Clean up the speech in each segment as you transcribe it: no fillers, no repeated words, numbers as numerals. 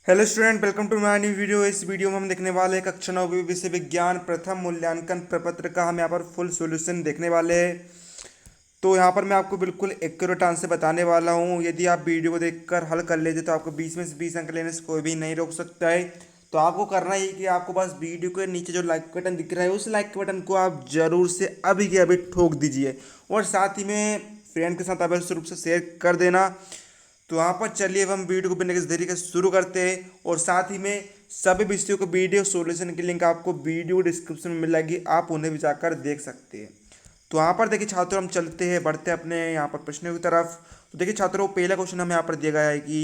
Hello student, welcome to my new video. इस video में हम देखने वाले हैं कक्षा 9वीं विषय विज्ञान प्रथम मूल्यांकन प्रपत्र का हम यहाँ पर फुल सॉल्यूशन देखने वाले हैं। तो यहाँ पर मैं आपको बिल्कुल एक्यूरेट आंसर बताने वाला हूँ। यदि आप वीडियो को देखकर हल कर लेते तो आपको 20 में से 20 अंक लेने से कोई भी नहीं रोक सकता है। तो आपको करना ही कि आपको बस वीडियो के नीचे जो लाइक बटन दिख रहा है उस लाइक बटन को आप जरूर से अभी के अभी ठोक दीजिए और साथ ही में फ्रेंड के साथ अवश्य रूप से शेयर कर देना। तो यहाँ पर चलिए अब हम वीडियो को बिना किसी देरी के शुरू करते हैं और साथ ही में सभी विषयों को वीडियो सॉल्यूशन की लिंक आपको वीडियो डिस्क्रिप्शन में मिल जाएगी, आप उन्हें भी जाकर देख सकते हैं। तो यहाँ पर देखिए छात्रों, हम चलते हैं बढ़ते हैं अपने यहाँ पर प्रश्नों की तरफ। तो देखिए छात्रों, पहला क्वेश्चन हमें यहाँ पर दिया गया है कि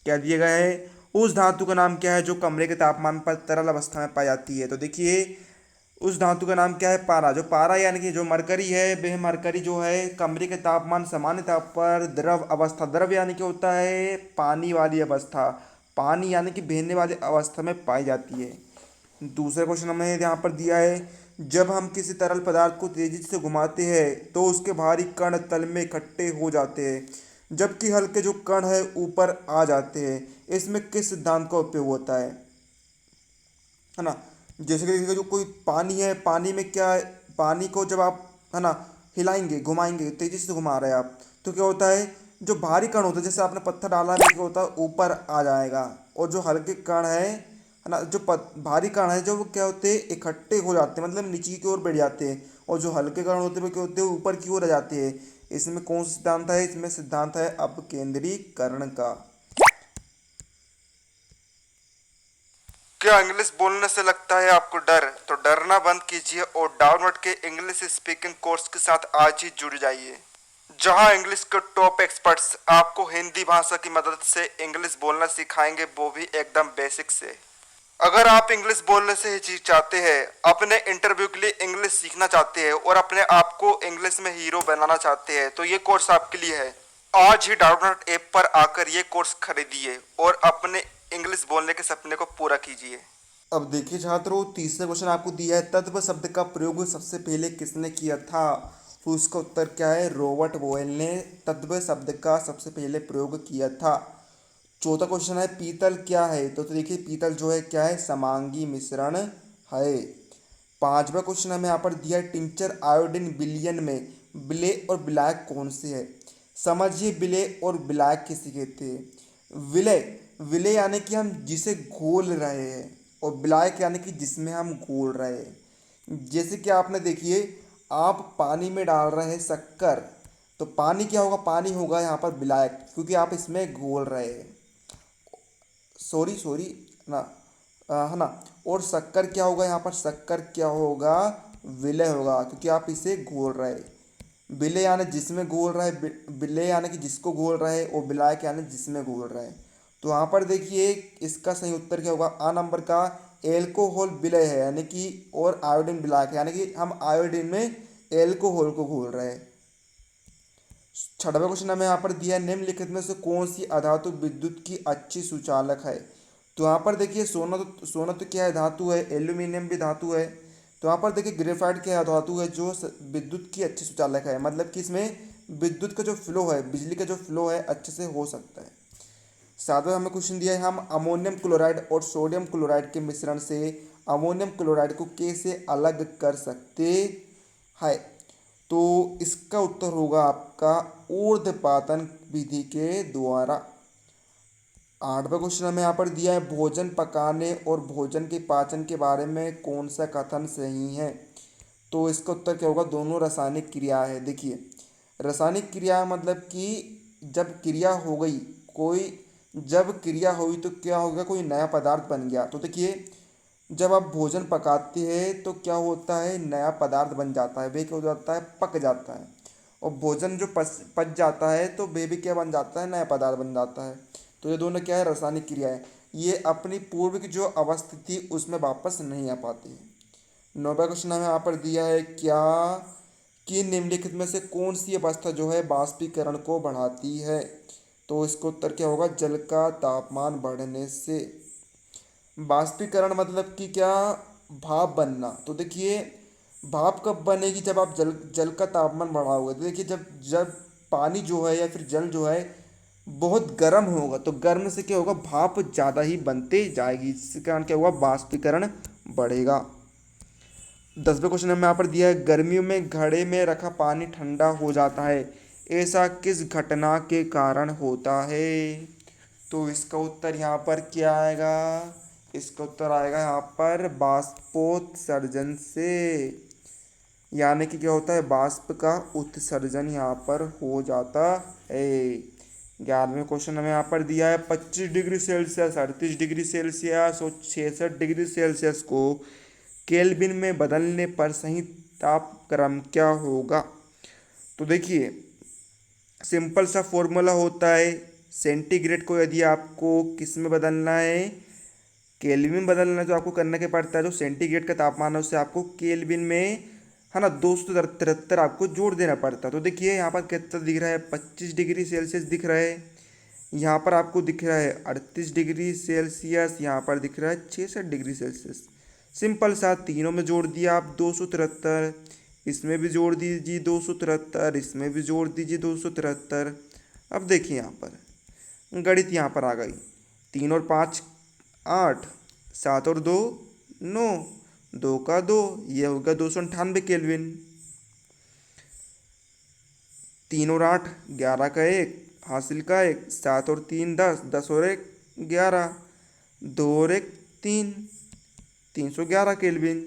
क्या दिया गया है, उस धातु का नाम क्या है जो कमरे के तापमान पर तरल अवस्था में पाई जाती है। तो देखिए उस धातु का नाम क्या है, पारा। जो पारा यानी कि जो मरकरी है, वह मरकरी जो है कमरे के तापमान सामान्य ताप पर द्रव अवस्था, द्रव यानी कि होता है पानी वाली अवस्था, पानी यानी कि बहने वाली अवस्था में पाई जाती है। दूसरा क्वेश्चन हमें यहाँ पर दिया है, जब हम किसी तरल पदार्थ को तेजी से घुमाते हैं तो उसके भारी कण तल में इकट्ठे हो जाते हैं जबकि हल्के जो कण है ऊपर आ जाते हैं। इसमें किस सिद्धांत का उपयोग होता है ना। जैसे कि देखिए, जो कोई पानी है, पानी में क्या है, पानी को जब आप है ना हिलाएंगे घुमाएंगे, तेजी से घुमा रहे हैं आप, तो क्या होता है, जो भारी कण होता है, जैसे आपने पत्थर डाला है, क्या होता है ऊपर आ जाएगा। और जो हल्के कण है ना, जो भारी कण है जो वो क्या होते हैं इकट्ठे हो जाते हैं, मतलब नीचे की ओर बैठ जाते हैं। और जो हल्के कण होते हैं वो क्या होते हैं ऊपर की ओर आ जाते हैं। इसमें कौन सा सिद्धांत है, इसमें सिद्धांत है अपकेंद्रीकरण का। क्या इंग्लिश बोलने से लगता है आपको डर? तो डरना बंद कीजिए और डाउनवर्ड के इंग्लिश स्पीकिंग कोर्स के साथ आज ही जुड़ जाइए, जहां इंग्लिश के टॉप एक्सपर्ट्स आपको हिंदी भाषा की मदद से इंग्लिश बोलना सिखाएंगे, वो भी एकदम बेसिक से। अगर आप इंग्लिश बोलने से हिचकिचाते हैं, अपने इंटरव्यू के लिए इंग्लिश सीखना चाहते हैं और अपने आप को इंग्लिश में हीरो बनाना चाहते हैं, तो ये कोर्स आपके लिए है। आज ही डाउनलोड ऐप पर आकर ये कोर्स खरीदिए और अपने इंग्लिश बोलने के सपने को पूरा कीजिए। अब देखिए छात्रों, तीसरा क्वेश्चन आपको दिया है, तत्व शब्द का प्रयोग सबसे पहले किसने किया था। तो इसका उत्तर क्या है, रॉबर्ट बोयल ने तत्व शब्द का सबसे पहले प्रयोग किया था। चौथा क्वेश्चन है, पीतल क्या है। तो देखिए पीतल जो है क्या है, समांगी मिश्रण है। पांचवा क्वेश्चन हमें यहाँ पर दिया है, टिंचर आयोडीन विलयन में विलेय और विलायक कौन से है। समझिए विलेय और विलायक किसे कहते हैं। विलेय, विलेय यानी कि हम जिसे घोल रहे हैं और विलायक यानी कि जिसमें हम घोल रहे हैं। जैसे कि आपने देखिए, आप पानी में डाल रहे हैं शक्कर, तो पानी क्या होगा, पानी होगा यहाँ पर विलायक, क्योंकि आप इसमें घोल रहे हैं। सॉरी सॉरी ना, है ना। और शक्कर क्या होगा यहाँ पर, शक्कर क्या होगा, विलय होगा, क्योंकि आप इसे घोल रहे हैं। विलय यानी जिसमें घोल रहा है, विलय यानी कि जिसको घोल रहा है, और विलायक यानी जिसमें घोल रहा है। तो यहाँ पर देखिए इसका सही उत्तर क्या होगा, आ नंबर का एल्कोहल विलय है, यानी कि और आयोडीन विलायक है, यानी कि हम आयोडीन में एल्कोहल को घोल रहे हैं। छठवा क्वेश्चन हमें यहाँ पर दिया है, निम्नलिखित में से कौन सी अधातु विद्युत की अच्छी सुचालक है। तो यहाँ पर देखिए सोना तो क्या है, धातु है। एल्यूमिनियम भी धातु है। तो यहाँ पर देखिए ग्रेफाइट क्या है, धातु है जो विद्युत की अच्छी सुचालक है, मतलब कि इसमें विद्युत का जो फ्लो है, बिजली का जो फ्लो है अच्छे से हो सकता है। सातवां हमें क्वेश्चन दिया है, हम अमोनियम क्लोराइड और सोडियम क्लोराइड के मिश्रण से अमोनियम क्लोराइड को कैसे अलग कर सकते हैं। तो इसका उत्तर होगा आपका ऊर्ध्वपातन विधि के द्वारा। आठवां क्वेश्चन हमें यहाँ पर दिया है, भोजन पकाने और भोजन के पाचन के बारे में कौन सा कथन सही है। तो इसका उत्तर क्या होगा, दोनों रासायनिक क्रिया है। देखिए रासायनिक क्रिया मतलब कि जब क्रिया हो गई कोई, जब क्रिया हुई तो क्या हो गया, कोई नया पदार्थ बन गया। तो देखिए जब आप भोजन पकाते हैं तो क्या होता है, नया पदार्थ बन जाता है, वे क्या हो जाता है, पक जाता है। और भोजन जो पच जाता है तो वे भी क्या बन जाता है, नया पदार्थ बन जाता है। तो ये दोनों क्या है, रासायनिक क्रिया है। ये अपनी पूर्व की जो अवस्था थी उसमें वापस नहीं आ पाती है। नौवा क्वेश्चन हमें यहाँ पर दिया है, क्या कि निम्नलिखित में से कौन सी अवस्था जो है बाष्पीकरण को बढ़ाती है। तो इसका उत्तर क्या होगा, जल का तापमान बढ़ने से। बाष्पीकरण मतलब कि क्या, भाप बनना। तो देखिए भाप कब बनेगी, जब आप जल जल का तापमान बढ़ाओगे। तो देखिए जब जब पानी जो है या फिर जल जो है बहुत गर्म होगा तो गर्म से क्या होगा, भाप ज़्यादा ही बनते जाएगी, जिसके कारण क्या होगा, वाष्पीकरण बढ़ेगा। 10वें क्वेश्चन में यहाँ पर दिया है, गर्मियों में घड़े में रखा पानी ठंडा हो जाता है, ऐसा किस घटना के कारण होता है? तो इसका उत्तर यहाँ पर क्या आएगा, इसका उत्तर आएगा यहाँ पर बाष्पोत्सर्जन से, यानी कि क्या होता है, बाष्प का उत्सर्जन यहाँ पर हो जाता है। 11वें क्वेश्चन हमें यहाँ पर दिया है, 25 डिग्री सेल्सियस, 38 डिग्री सेल्सियस और 66 डिग्री सेल्सियस को केल्विन में बदलने पर सही तापक्रम क्या होगा? तो देखिए, सिंपल सा फॉर्मूला होता है, सेंटीग्रेड को यदि आपको किस में बदलना है, केल्विन में बदलना है, तो आपको करना क्या पड़ता है, जो सेंटीग्रेड का तापमान है उससे आपको केल्विन में, है ना, 273 आपको जोड़ देना पड़ता है। तो देखिए यहाँ पर कितना दिख रहा है, 25 डिग्री सेल्सियस दिख रहा है, यहाँ पर आपको दिख रहा है 38 डिग्री सेल्सियस, यहाँ पर दिख रहा है 66 डिग्री सेल्सियस। सिंपल सा, तीनों में जोड़ दिया आप 273, इसमें भी जोड़ दीजिए 273, इसमें भी जोड़ दीजिए 273। अब देखिए यहाँ पर गणित यहाँ पर आ गई, 3 और 5 8, 7 और 2 9, 2 का 2, ये हो गया 298 केल्विन। 3 और 8 11 का 1, हासिल का 1, 7 और 3 10, 10 और 1 11, 2 और 1 3, 311 केल्विन।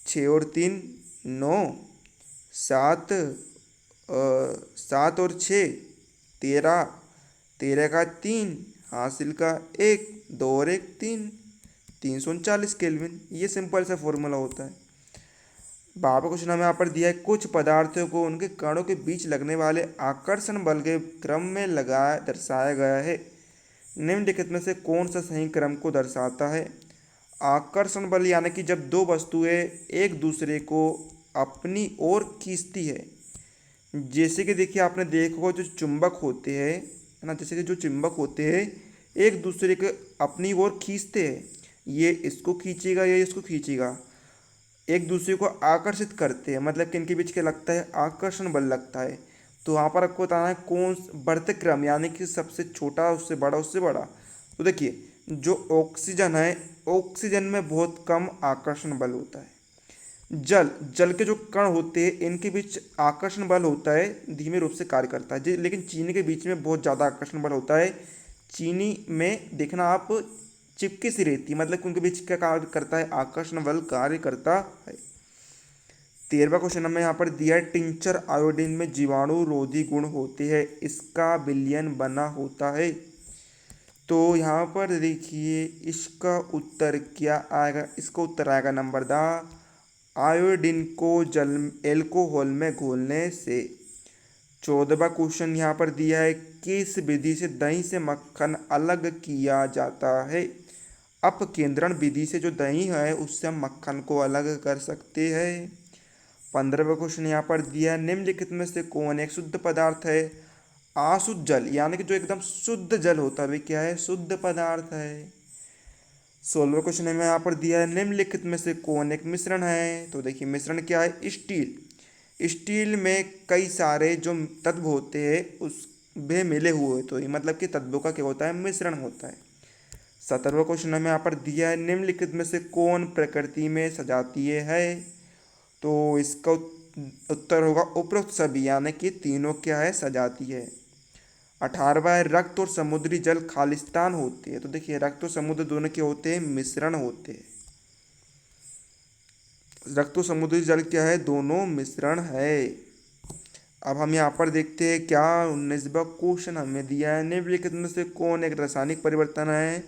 6 और 3 9, 7, 7 और 6 13, 13 का 3, हासिल का 1, 2 और 1 3, 339 केल्विन। ये सिंपल सा फॉर्मूला होता है। 12वां क्वेश्चन हमें यहाँ पर दिया है, कुछ पदार्थों को उनके कणों के बीच लगने वाले आकर्षण बल के क्रम में लगाया दर्शाया गया है, निम्नलिखित में से कौन सा सही क्रम को दर्शाता है? आकर्षण बल यानी कि जब दो वस्तुएं एक दूसरे को अपनी ओर खींचती है, जैसे कि देखिए आपने देखा होगा, जो चुंबक होते हैं, है ना, जैसे कि जो चुंबक होते हैं एक दूसरे को अपनी ओर खींचते हैं, ये इसको खींचेगा, ये इसको खींचेगा, एक दूसरे को आकर्षित करते हैं, मतलब कि इनके बीच क्या लगता है, आकर्षण बल लगता है। तो वहाँ पर आपको बताना है कौन बढ़ते क्रम, यानी कि सबसे छोटा उससे बड़ा उससे बड़ा। तो देखिए, जो ऑक्सीजन है, ऑक्सीजन में बहुत कम आकर्षण बल होता है। जल जल के जो कण होते हैं इनके बीच आकर्षण बल होता है, धीमे रूप से कार्य करता है लेकिन चीनी के बीच में बहुत ज़्यादा आकर्षण बल होता है। चीनी में देखना आप, चिपकी सी रहती है, मतलब कि उनके बीच क्या कार्य करता है, आकर्षण बल कार्य करता है। 13वां क्वेश्चन हमें यहाँ पर दिया है, टिंचर आयोडीन में जीवाणु रोधी गुण होते हैं, इसका विलयन बना होता है। तो यहाँ पर देखिए इसका उत्तर क्या आएगा, इसका उत्तर आएगा नंबर द, आयोडीन को जल एल्कोहल में घोलने से। 14वां क्वेश्चन यहाँ पर दिया है, किस विधि से दही से मक्खन अलग किया जाता है? अपकेंद्रण विधि से जो दही है उससे हम मक्खन को अलग कर सकते हैं। 15वां क्वेश्चन यहाँ पर दिया है, निम्नलिखित में से कौन एक शुद्ध पदार्थ है? अशुद्ध जल, यानी कि जो एकदम शुद्ध जल होता है वे क्या है, शुद्ध पदार्थ है। 16वां क्वेश्चन हमें यहाँ पर दिया है, निम्नलिखित में से कौन एक मिश्रण है? तो देखिए मिश्रण क्या है, स्टील। स्टील में कई सारे जो तत्व होते हैं उस वे मिले हुए, तो ये मतलब कि तत्वों का क्या होता है, मिश्रण होता है। 17वां क्वेश्चन हमें यहाँ पर दिया है, निम्नलिखित में से कौन प्रकृति में सजातीय है? तो इसका उत्तर होगा उपरोक्त सभी, यानी कि तीनों क्या है, सजातीय है। 18वां है, रक्त और समुद्री जल खालिस्तान होते हैं। तो देखिए रक्त और समुद्र दोनों के होते हैं, मिश्रण होते हैं। रक्त और समुद्री जल क्या है, दोनों मिश्रण है। अब हम यहाँ पर देखते हैं क्या 19वां क्वेश्चन हमें दिया है, निम्नलिखित में से कौन एक रासायनिक परिवर्तन है?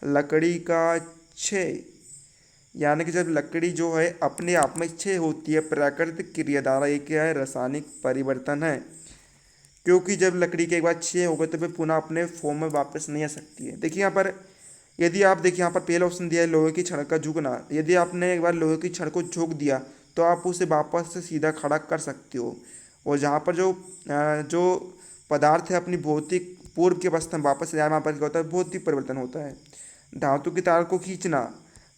लकड़ी का क्षय, यानी कि जब लकड़ी जो है अपने आप में क्षय होती है प्राकृतिक क्रिया द्वारा, ये क्या है, रासायनिक परिवर्तन है। क्योंकि जब लकड़ी के एक बार क्षय हो गए तो फिर पुनः अपने फॉर्म में वापस नहीं आ सकती है। देखिए यहाँ पर, यदि आप देखिए यहाँ पर पहला ऑप्शन दिया है लोहे की छड़ का झुकना, यदि आपने एक बार लोहे की छड़ को झोंक दिया तो आप उसे वापस से सीधा खड़ा कर सकते हो। और जहाँ पर जो पदार्थ है अपनी भौतिक पूर्व की अवस्था में वापस जाए, वहाँ पर क्या होता है, भौतिक परिवर्तन होता है। धातु की तार को खींचना,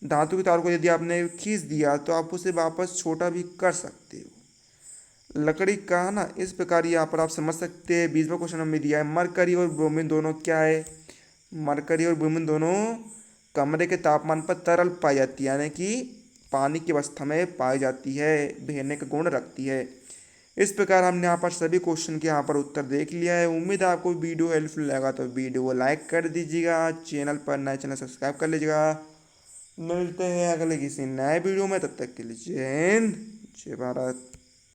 धातु की तार को यदि आपने खींच दिया तो आप उसे वापस छोटा भी कर सकते हो। लकड़ी का है ना, इस प्रकार यहाँ पर आप समझ सकते हैं। 20वां क्वेश्चन हमें दिया है, मरकरी और ब्रोमीन दोनों क्या है। मरकरी और ब्रोमीन दोनों कमरे के तापमान पर तरल पाई जाती है, यानी कि पानी की अवस्था में पाई जाती है, बहने का गुण रखती है। इस प्रकार हमने यहाँ पर सभी क्वेश्चन के यहाँ पर उत्तर देख लिया है। उम्मीद है आपको वीडियो हेल्पफुल लगा, तो वीडियो को लाइक कर दीजिएगा, चैनल पर नए चैनल सब्सक्राइब कर लीजिएगा। मिलते हैं अगले किसी नए वीडियो में, तब तक के लिए जय हिंद, जय भारत।